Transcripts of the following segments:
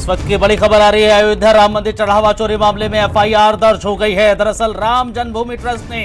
इस वक्त की बड़ी खबर आ रही है। अयोध्या राम मंदिर चढ़ावा चोरी मामले में एफआईआर दर्ज हो गई है। दरअसल राम जन्मभूमि ट्रस्ट ने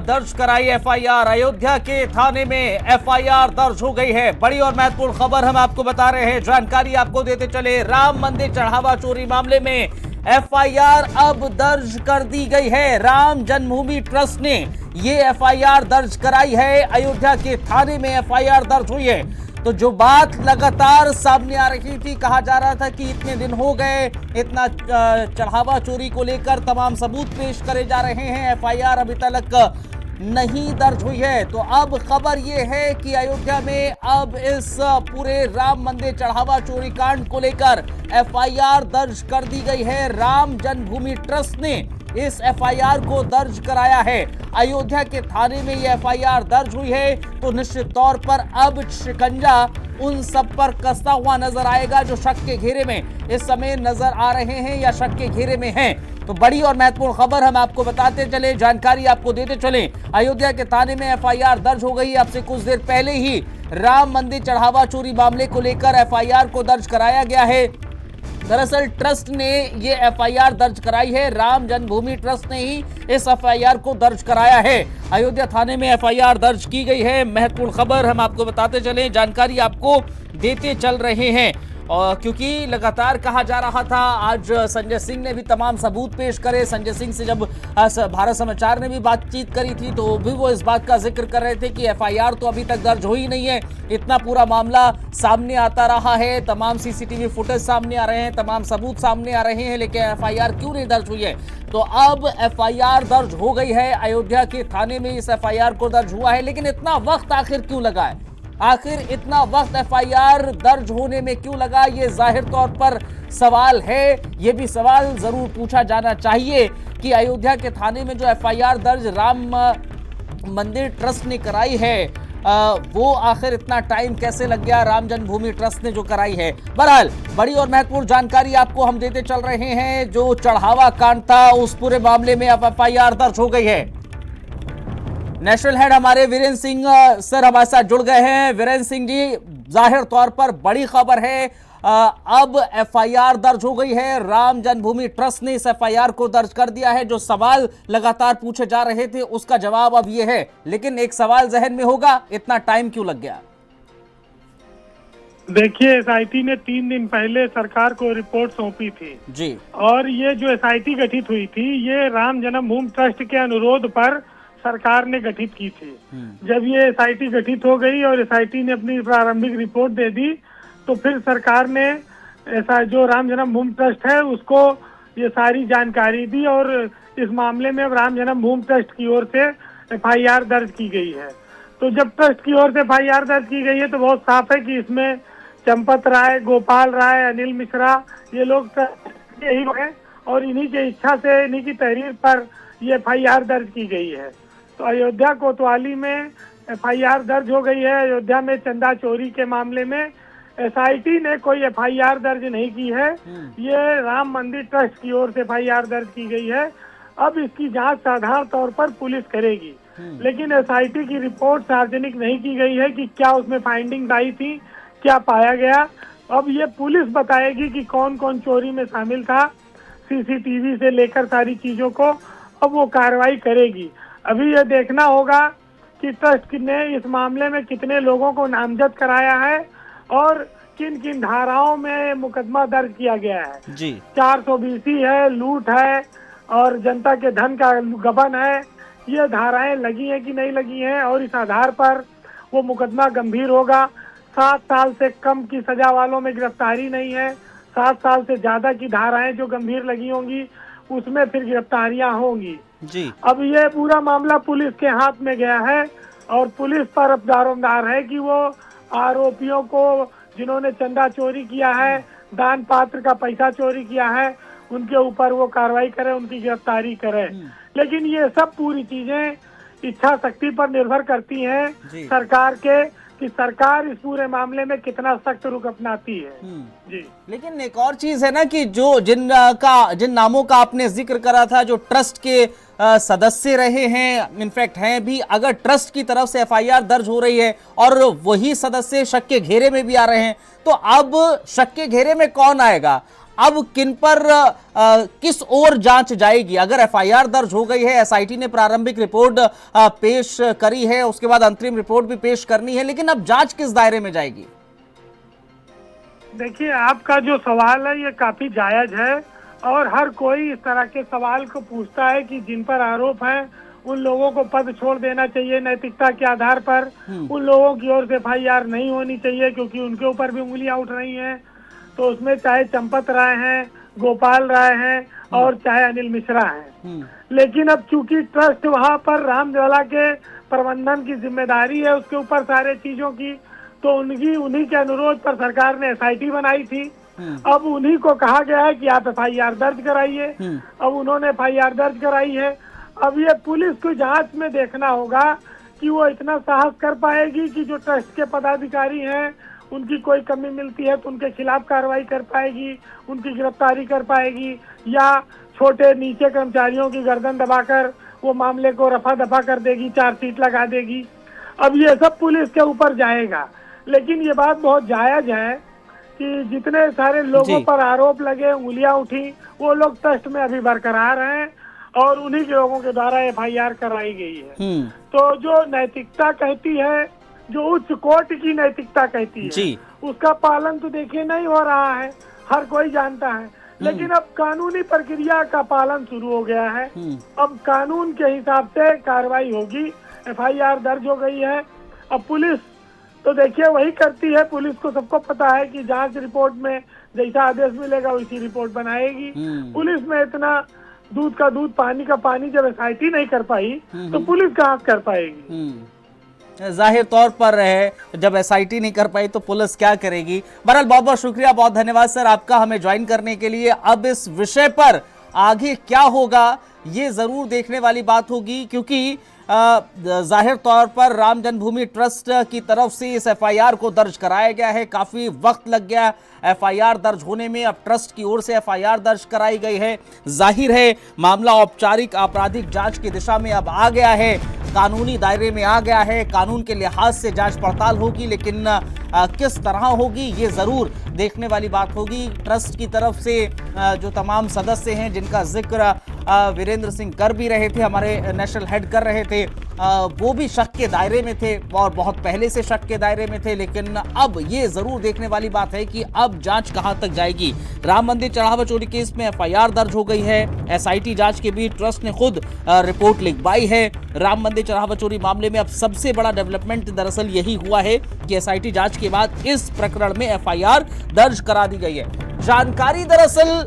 दर्ज कराई एफआईआर। अयोध्या के थाने में एफआईआर दर्ज हो गई है। बड़ी और महत्वपूर्ण खबर हम आपको बता रहे हैं, जानकारी आपको देते चले। राम मंदिर चढ़ावा चोरी मामले में एफआईआर अब दर्ज कर दी गई है। राम जन्मभूमि ट्रस्ट ने ये एफआईआर दर्ज कराई है। अयोध्या के थाने में एफआईआर दर्ज हुई है। तो जो बात लगातार सामने आ रही थी, कहा जा रहा था कि इतने दिन हो गए, इतना चढ़ावा चोरी को लेकर तमाम सबूत पेश करे जा रहे हैं, एफआईआर अभी तक नहीं दर्ज हुई है। तो अब खबर यह है कि अयोध्या में अब इस पूरे राम मंदिर चढ़ावा चोरी कांड को लेकर एफआईआर दर्ज कर दी गई है। राम जन्मभूमि ट्रस्ट ने इस एफआईआर को दर्ज कराया है। अयोध्या के थाने में यह एफआईआर दर्ज हुई है तो निश्चित तौर पर अब शिकंजा उन सब पर कसता हुआ नजर आएगा जो शक के घेरे में इस समय नजर आ रहे हैं या शक के घेरे में हैं। तो बड़ी और महत्वपूर्ण खबर हम आपको बताते चले, जानकारी आपको देते चले। अयोध्या के थाने में एफआईआर दर्ज हो गई। अब से कुछ देर पहले ही राम मंदिर चढ़ावा चोरी मामले को लेकर एफआईआर को दर्ज कराया गया है। दरअसल ट्रस्ट ने ये एफआईआर दर्ज कराई है। राम जन्मभूमि ट्रस्ट ने ही इस एफआईआर को दर्ज कराया है। अयोध्या थाने में एफआईआर दर्ज की गई है। महत्वपूर्ण खबर हम आपको बताते चले, जानकारी आपको देते चल रहे हैं। और क्योंकि लगातार कहा जा रहा था, आज संजय सिंह ने भी तमाम सबूत पेश करे। संजय सिंह से जब भारत समाचार ने भी बातचीत करी थी तो भी वो इस बात का जिक्र कर रहे थे कि एफआईआर तो अभी तक दर्ज हुई नहीं है। इतना पूरा मामला सामने आता रहा है, तमाम सीसीटीवी फुटेज सामने आ रहे हैं, तमाम सबूत सामने आ रहे हैं, लेकिन एफआईआर क्यों नहीं दर्ज हुई है। तो अब एफआईआर दर्ज हो गई है। अयोध्या के थाने में इस एफआईआर को दर्ज हुआ है, लेकिन इतना वक्त आखिर क्यों लगा है? आखिर इतना वक्त एफआईआर दर्ज होने में क्यों लगा, ये जाहिर तौर पर सवाल है। ये भी सवाल जरूर पूछा जाना चाहिए कि अयोध्या के थाने में जो एफआईआर दर्ज राम मंदिर ट्रस्ट ने कराई है, वो आखिर इतना टाइम कैसे लग गया राम जन्मभूमि ट्रस्ट ने जो कराई है। बहरहाल बड़ी और महत्वपूर्ण जानकारी आपको हम देते चल रहे हैं। जो चढ़ावा कांड था उस पूरे मामले में अब एफआईआर दर्ज हो गई है। नेशनल हेड हमारे वीरेंद्र सिंह सर हमारे साथ जुड़ गए हैं। वीरेंद्र सिंह जी, जाहिर तौर पर बड़ी खबर है, अब एफआईआर दर्ज हो गई है। राम जन्मभूमि ट्रस्ट ने इस एफआईआर को दर्ज कर दिया है। जो सवाल लगातार पूछे जा रहे थे उसका जवाब अब ये है, लेकिन एक सवाल जहन में होगा, इतना टाइम क्यों लग गया? देखिए, एसआईटी ने 3 दिन पहले सरकार को रिपोर्ट सौंपी थी जी, और ये जो एसआईटी गठित हुई थी ये राम जन्मभूमि ट्रस्ट के अनुरोध पर सरकार ने गठित की थी। जब ये एसआईटी गठित हो गई और एसआईटी ने अपनी प्रारंभिक रिपोर्ट दे दी तो फिर सरकार ने ऐसा जो राम जन्मभूमि ट्रस्ट है उसको ये सारी जानकारी दी और इस मामले में राम जन्मभूमि ट्रस्ट की ओर से एफआईआर दर्ज की गई है। तो जब ट्रस्ट की ओर से एफआईआर दर्ज की गई है तो बहुत साफ है कि इसमें चंपत राय, गोपाल राय, अनिल मिश्रा, ये लोग यही लोग हैं और इन्हीं की इच्छा से, इन्हीं की तहरीर पर ये एफआईआर दर्ज की गई है। तो अयोध्या कोतवाली में एफआईआर दर्ज हो गई है। अयोध्या में चंदा चोरी के मामले में एसआईटी ने कोई एफआईआर दर्ज नहीं की है। ये राम मंदिर ट्रस्ट की ओर से एफआईआर दर्ज की गई है। अब इसकी जांच साधारण तौर पर पुलिस करेगी, लेकिन एसआईटी की रिपोर्ट सार्वजनिक नहीं की गई है कि क्या उसमें फाइंडिंग आई थी, क्या पाया गया। अब ये पुलिस बताएगी कि कौन कौन चोरी में शामिल था, सीसीटीवी से लेकर सारी चीजों को अब वो कार्रवाई करेगी। अभी ये देखना होगा कि ट्रस्ट ने इस मामले में कितने लोगों को नामजद कराया है और किन किन धाराओं में मुकदमा दर्ज किया गया है जी। 420 है, लूट है और जनता के धन का गबन है। ये धाराएं लगी हैं कि नहीं लगी हैं और इस आधार पर वो मुकदमा गंभीर होगा। 7 साल से कम की सजा वालों में गिरफ्तारी नहीं है। 7 साल से ज्यादा की धाराएं जो गंभीर लगी होंगी उसमें फिर गिरफ्तारियां होंगी जी। अब ये पूरा मामला पुलिस के हाथ में गया है और पुलिस पर अब दारोमदार है कि वो आरोपियों को, जिन्होंने चंदा चोरी किया है, दान पात्र का पैसा चोरी किया है, उनके ऊपर वो कार्रवाई करे, उनकी गिरफ्तारी करे। लेकिन ये सब पूरी चीजें इच्छा शक्ति पर निर्भर करती हैं सरकार के कि सरकार इस पूरे मामले में कितना सख्त रुख अपनाती है। जी, लेकिन एक और चीज है ना कि जो जिन नामों का आपने जिक्र करा था, जो ट्रस्ट के सदस्य रहे हैं, इनफैक्ट हैं भी, अगर ट्रस्ट की तरफ से एफआईआर दर्ज हो रही है और वही सदस्य शक के घेरे में भी आ रहे हैं, तो अब शक के घेरे में कौन आएगा? अब किन पर किस ओर जांच जाएगी? अगर एफआईआर दर्ज हो गई है, एसआईटी ने प्रारंभिक रिपोर्ट पेश करी है, उसके बाद अंतरिम रिपोर्ट भी पेश करनी है, लेकिन अब जांच किस दायरे में जाएगी? देखिए, आपका जो सवाल है ये काफी जायज है और हर कोई इस तरह के सवाल को पूछता है कि जिन पर आरोप है उन लोगों को पद छोड़ देना चाहिए नैतिकता के आधार पर। उन लोगों की ओर से एफआईआर नहीं होनी चाहिए क्योंकि उनके ऊपर भी उंगलियां उठ रही हैं। तो उसमें चाहे चंपत राय हैं, गोपाल राय हैं और चाहे अनिल मिश्रा हैं। लेकिन अब चूंकि ट्रस्ट वहां पर रामलला के प्रबंधन की जिम्मेदारी है, उसके ऊपर सारे चीजों की, तो उन्हीं के अनुरोध पर सरकार ने एसआईटी बनाई थी। अब उन्हीं को कहा गया है कि आप एफआईआर दर्ज कराइए। अब उन्होंने एफआईआर दर्ज कराई है। अब ये पुलिस को जांच में देखना होगा कि वो इतना साहस कर पाएगी कि जो ट्रस्ट के पदाधिकारी हैं उनकी कोई कमी मिलती है तो उनके खिलाफ कार्रवाई कर पाएगी, उनकी गिरफ्तारी कर पाएगी, या छोटे नीचे कर्मचारियों की गर्दन दबाकर वो मामले को रफा दफा कर देगी, चार्जशीट लगा देगी। अब ये सब पुलिस के ऊपर जाएगा। लेकिन ये बात बहुत जायज है कि जितने सारे लोगों पर आरोप लगे, उंगलियां उठी, वो लोग ट्रस्ट में अभी बरकरार हैं और उन्हीं के लोगों के द्वारा एफआईआर कराई गई है। तो जो नैतिकता कहती है, जो उच्च कोर्ट की नैतिकता कहती है, उसका पालन तो देखिए नहीं हो रहा है, हर कोई जानता है। लेकिन अब कानूनी प्रक्रिया का पालन शुरू हो गया है। अब कानून के हिसाब से कार्रवाई होगी। एफआईआर दर्ज हो गई है। अब पुलिस तो देखिए वही करती है। पुलिस को सबको पता है कि जांच रिपोर्ट में जैसा आदेश मिलेगा वैसी रिपोर्ट बनाएगी। पुलिस में इतना दूध का दूध पानी का पानी जब एसआईटी नहीं कर पाई तो पुलिस कहाँ कर पाएगी? जाहिर तौर पर है, जब एसआईटी नहीं कर पाई तो पुलिस क्या करेगी? बहरहाल बहुत बहुत शुक्रिया, बहुत धन्यवाद सर आपका हमें ज्वाइन करने के लिए। अब इस विषय पर आगे क्या होगा ये जरूर देखने वाली बात होगी, क्योंकि जाहिर तौर पर राम जन्मभूमि ट्रस्ट की तरफ से इस एफआईआर को दर्ज कराया गया है। काफी वक्त लग गया एफआईआर दर्ज होने में। अब ट्रस्ट की ओर से एफआईआर दर्ज कराई गई है। जाहिर है मामला औपचारिक आपराधिक जांच की दिशा में अब आ गया है, कानूनी दायरे में आ गया है। कानून के लिहाज से जांच पड़ताल होगी, लेकिन किस तरह होगी ये जरूर देखने वाली बात होगी। ट्रस्ट की तरफ से जो तमाम सदस्य हैं जिनका जिक्र वीरेंद्र सिंह कर भी रहे थे, हमारे नेशनल हेड कर रहे थे, वो भी शक के दायरे में थे और बहुत पहले से शक के दायरे में थे। लेकिन अब ये जरूर देखने वाली बात है कि अब जांच कहां तक जाएगी। राम मंदिर चढ़ावा चोरी केस में एफआईआर दर्ज हो गई है। एसआईटी जांच के बीच ट्रस्ट ने खुद रिपोर्ट लिखवाई है। राम मंदिर चढ़ावा चोरी मामले में अब सबसे बड़ा डेवलपमेंट दरअसल यही हुआ है कि एसआईटी जांच के बाद इस प्रकरण में एफआईआर दर्ज करा दी गई है। जानकारी दरअसल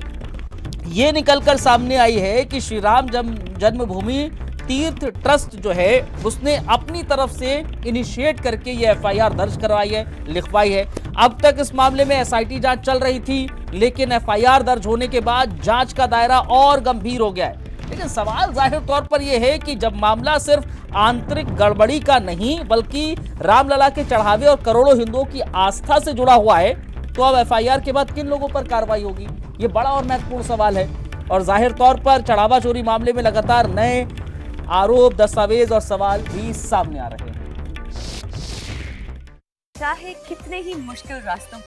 ये निकलकर सामने आई है कि श्री राम जन्मभूमि तीर्थ ट्रस्ट जो है उसने अपनी तरफ से इनिशिएट करके ये एफआईआर दर्ज करवाई है, लिखवाई है। अब तक इस मामले में एसआईटी जांच चल रही थी, लेकिन एफआईआर दर्ज होने के बाद जांच का दायरा और गंभीर हो गया है। लेकिन सवाल जाहिर तौर पर यह है कि जब मामला सिर्फ आंतरिक गड़बड़ी का नहीं बल्कि रामलला के चढ़ावे और करोड़ों हिंदुओं की आस्था से जुड़ा हुआ है, तो अब एफआईआर के बाद किन लोगों पर कार्रवाई होगी, ये बड़ा और महत्वपूर्ण सवाल है। और जाहिर तौर पर चढ़ावा चोरी मामले में लगातार नए आरोप, दस्तावेज और सवाल भी सामने आ रहे हैं। चाहे कितने ही मुश्किल रास्तों